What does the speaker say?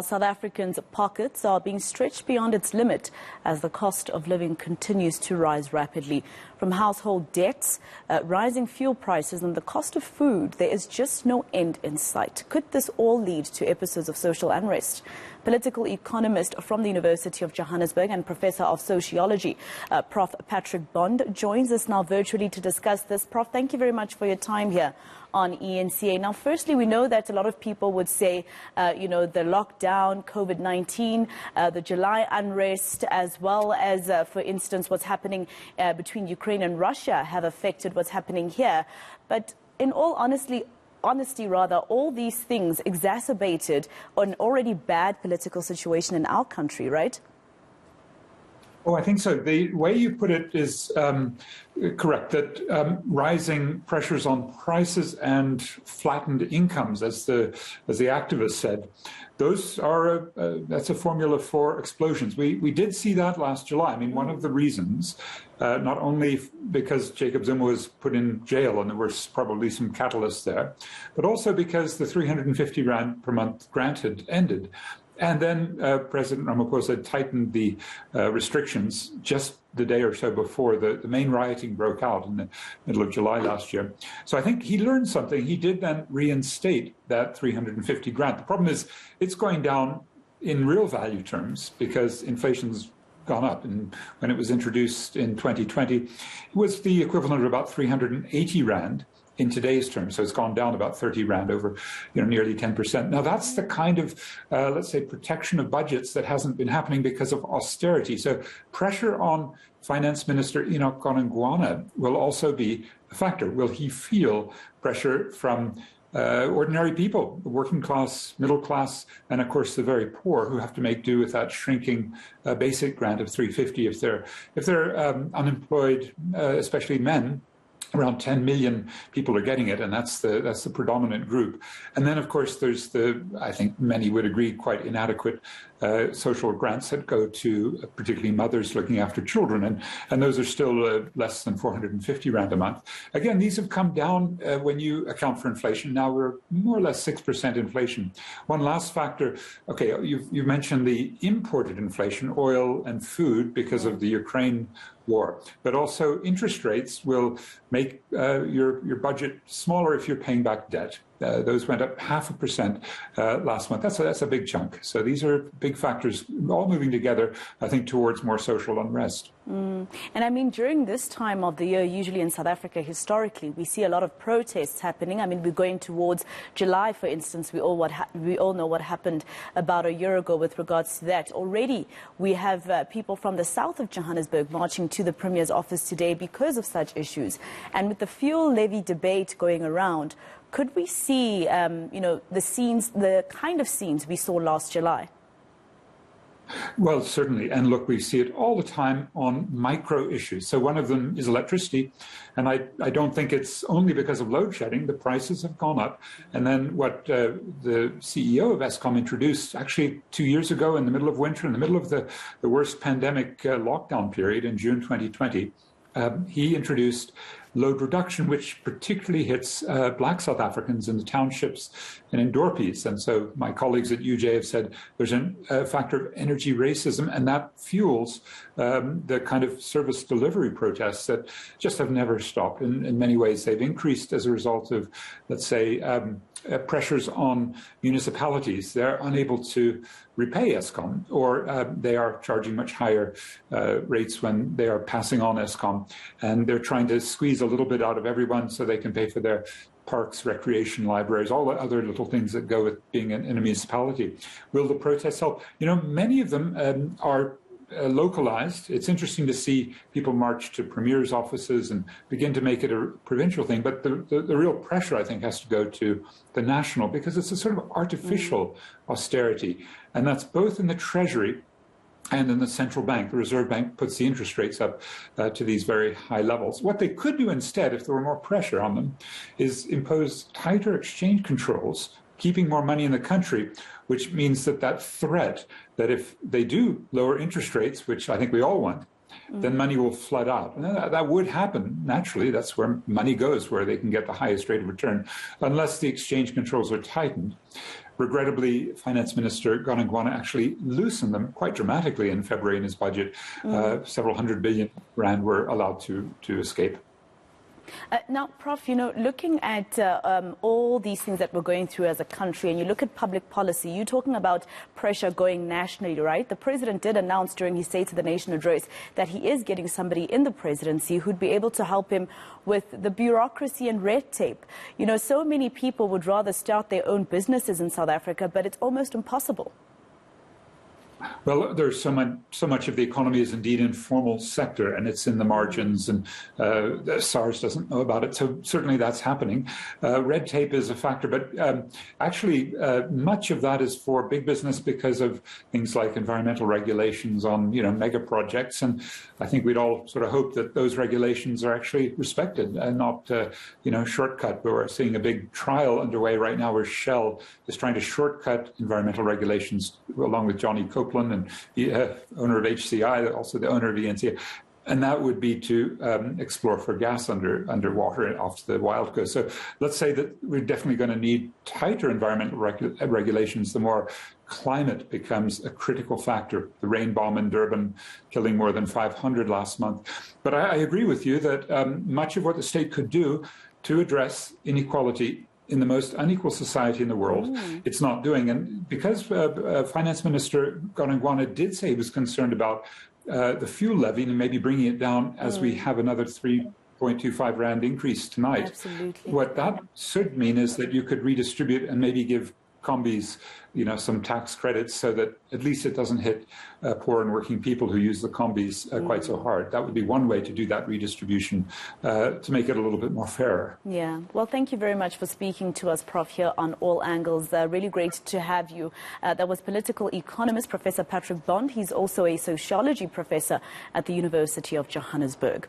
South Africans' pockets are being stretched beyond its limit as the cost of living continues to rise rapidly. From household debts, rising fuel prices and the cost of food, there is just no end in sight. Could this all lead to episodes of social unrest? Political economist from the University of Johannesburg and professor of sociology, Prof. Patrick Bond, joins us now virtually to discuss this. Prof, thank you very much for your time here on eNCA. Now, firstly, we know that a lot of people would say, the lockdown, COVID-19, the July unrest, as well as, for instance, what's happening between Ukraine and Russia have affected what's happening here. But in all honesty, all these things exacerbated an already bad political situation in our country, right? Oh, I think so. The way you put it is correct, that rising pressures on prices and flattened incomes, as the activist said, those are that's a formula for explosions. We did see that last July. I mean, one of the reasons, not only because Jacob Zuma was put in jail and there was probably some catalysts there, but also because the 350 rand per month grant had ended. And then President Ramaphosa tightened the restrictions just the day or so before the main rioting broke out in the middle of July last year. So I think he learned something. He did then reinstate that 350 grant. The problem is it's going down in real value terms because inflation's gone up. And when it was introduced in 2020, it was the equivalent of about 380 rand. In today's terms, so it's gone down about 30 rand over, nearly 10%. Now that's the kind of, let's say, protection of budgets that hasn't been happening because of austerity. So pressure on Finance Minister Enoch Godongwana will also be a factor. Will he feel pressure from ordinary people, the working class, middle class, and of course the very poor, who have to make do with that shrinking basic grant of 350 if they're unemployed, especially men? Around 10 million people are getting it, and that's the predominant group. And then, of course, there's I think many would agree, quite inadequate social grants that go to particularly mothers looking after children, and those are still less than 450 rand a month. Again, these have come down when you account for inflation. Now we're more or less 6% inflation. One last factor, okay, you've mentioned the imported inflation, oil and food, because of the Ukraine war, but also interest rates will make your budget smaller if you're paying back debt. Those went up 0.5% last month. That's a big chunk. So these are big factors, all moving together, I think, towards more social unrest. And I mean, during this time of the year, usually in South Africa, historically, we see a lot of protests happening. I mean, we're going towards July, for instance. We all know what happened about a year ago with regards to that. Already, we have people from the south of Johannesburg marching to the Premier's office today because of such issues. And with the fuel levy debate going around, could we see, the kind of scenes we saw last July? Well, certainly. And look, we see it all the time on micro issues. So one of them is electricity. And I don't think it's only because of load shedding. The prices have gone up. And then what the CEO of Eskom introduced actually 2 years ago in the middle of winter, in the middle of the worst pandemic lockdown period in June 2020, he introduced load reduction, which particularly hits black South Africans in the townships and in Dorpies. And so my colleagues at UJ have said there's a factor of energy racism, and that fuels the kind of service delivery protests that just have never stopped. In many ways, they've increased as a result of, let's say, pressures on municipalities. They're unable to repay Eskom, or they are charging much higher rates when they are passing on Eskom, and they're trying to squeeze a little bit out of everyone so they can pay for their parks, recreation, libraries, all the other little things that go with being in a municipality. Will the protests help? Many of them are localized. It's interesting to see people march to premiers' offices and begin to make it a provincial thing. But the real pressure, I think, has to go to the national, because it's a sort of artificial austerity. And that's both in the Treasury and in the central bank. The Reserve Bank puts the interest rates up to these very high levels. What they could do instead, if there were more pressure on them, is impose tighter exchange controls, keeping more money in the country, which means that threat that if they do lower interest rates, which I think we all want, then money will flood out. And that would happen naturally. That's where money goes, where they can get the highest rate of return, unless the exchange controls are tightened. Regrettably, Finance Minister Gonagwana actually loosened them quite dramatically in February in his budget. Several hundred billion rand were allowed to escape. Now, Prof, looking at all these things that we're going through as a country, and you look at public policy, you're talking about pressure going nationally, right? The president did announce during his State of the Nation address that he is getting somebody in the presidency who'd be able to help him with the bureaucracy and red tape. So many people would rather start their own businesses in South Africa, but it's almost impossible. Well, there's so much of the economy is indeed informal sector, and it's in the margins, and SARS doesn't know about it. So certainly that's happening. Red tape is a factor, but actually much of that is for big business because of things like environmental regulations on mega projects, and I think we'd all sort of hope that those regulations are actually respected and not shortcut. We're seeing a big trial underway right now where Shell is trying to shortcut environmental regulations along with Johnny Copeland and the owner of HCI, also the owner of eNCA. And that would be to explore for gas underwater off the wild coast. So let's say that we're definitely going to need tighter environmental regulations the more climate becomes a critical factor. The rain bomb in Durban killing more than 500 last month. But I agree with you that much of what the state could do to address inequality in the most unequal society in the world, it's not doing. And because Finance Minister Gonagwana did say he was concerned about the fuel levy and maybe bringing it down as we have another 3.25 Rand increase tonight. Absolutely. What that should mean is that you could redistribute and maybe give combis, some tax credits so that at least it doesn't hit poor and working people who use the combis quite so hard. That would be one way to do that redistribution to make it a little bit more fair. Yeah. Well, thank you very much for speaking to us, Prof, here on All Angles. Really great to have you. That was political economist Professor Patrick Bond. He's also a sociology professor at the University of Johannesburg.